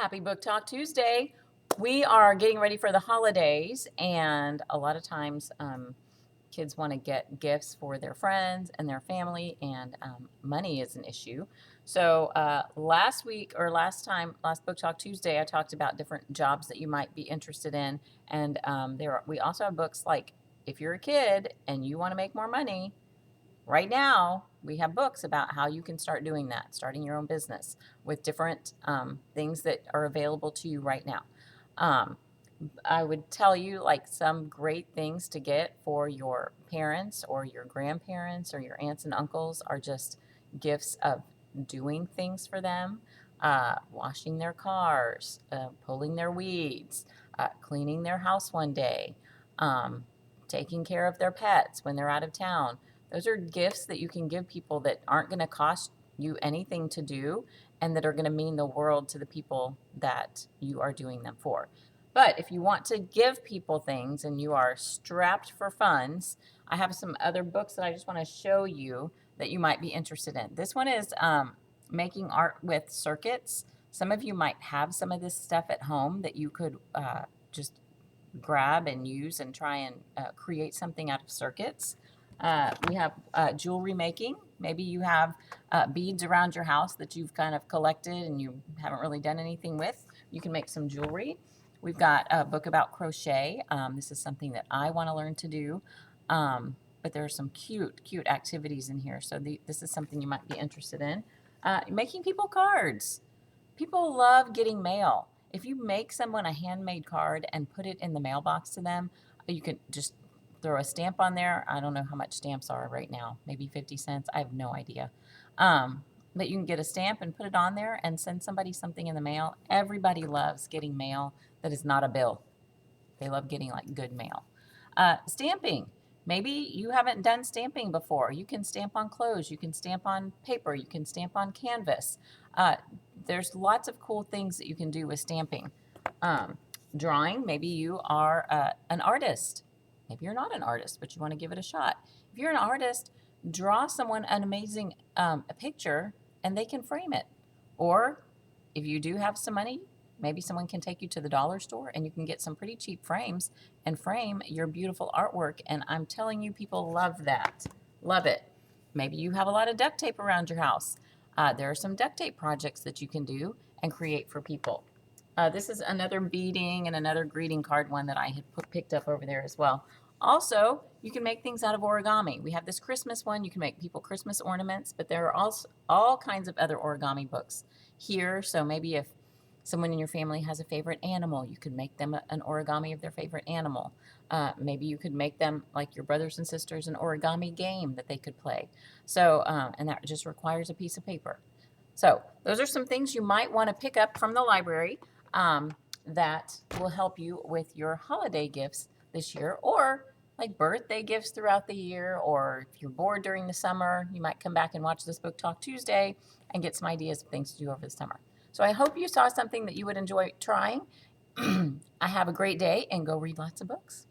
Happy Book Talk Tuesday. We are getting ready for the holidays, and a lot of times kids want to get gifts for their friends and their family, and money is an issue. So, last week or last Book Talk Tuesday, I talked about different jobs that you might be interested in. And we also have books like if you're a kid and you want to make more money, right now we have books about how you can start doing that, starting your own business with different things that are available to you right now. um, I would tell you like some great things to get for your parents or your grandparents or your aunts and uncles are just gifts of doing things for them, washing their cars, pulling their weeds, cleaning their house one day, um, taking care of their pets when they're out of town. Those are gifts that you can give people that aren't going to cost you anything to do and that are going to mean the world to the people that you are doing them for. But if you want to give people things and you are strapped for funds, I have some other books that I just want to show you that you might be interested in. This one is Making Art with Circuits. Some of you might have some of this stuff at home that you could just grab and use and try and create something out of circuits. We have jewelry making. Maybe you have beads around your house that you've kind of collected and you haven't really done anything with. You can make some jewelry. We've got a book about crochet. This is something that I want to learn to do. But there are some cute activities in here. So this is something you might be interested in. Making people cards. People love getting mail. If you make someone a handmade card and put it in the mailbox to them, you can just throw a stamp on there. I don't know how much stamps are right now, maybe 50 cents. I have no idea. But you can get a stamp and put it on there and send somebody something in the mail. Everybody loves getting mail that is not a bill. They love getting like good mail. Stamping. Maybe you haven't done stamping before. You can stamp on clothes. You can stamp on paper. You can stamp on canvas. Uh, there's lots of cool things that you can do with stamping. Drawing. Maybe you are an artist. Maybe you're not an artist, but you want to give it a shot. If you're an artist, draw someone an amazing a picture and they can frame it. Or if you do have some money, maybe someone can take you to the dollar store and you can get some pretty cheap frames and frame your beautiful artwork. And I'm telling you, people love that. Love it. Maybe you have a lot of duct tape around your house. There are some duct tape projects that you can do and create for people. This is another beading and another greeting card one that I had picked up over there as well. Also, you can make things out of origami. We have this Christmas one. You can make people Christmas ornaments, but there are also all kinds of other origami books here. So maybe if someone in your family has a favorite animal, you could make them an origami of their favorite animal. Maybe you could make them, like your brothers and sisters, an origami game that they could play. So, and that just requires a piece of paper. So those are some things you might want to pick up from the library that will help you with your holiday gifts this year, or like birthday gifts throughout the year, or if you're bored during the summer, you might come back and watch this Book Talk Tuesday and get some ideas of things to do over the summer. So I hope you saw something that you would enjoy trying. I have a great day and go read lots of books.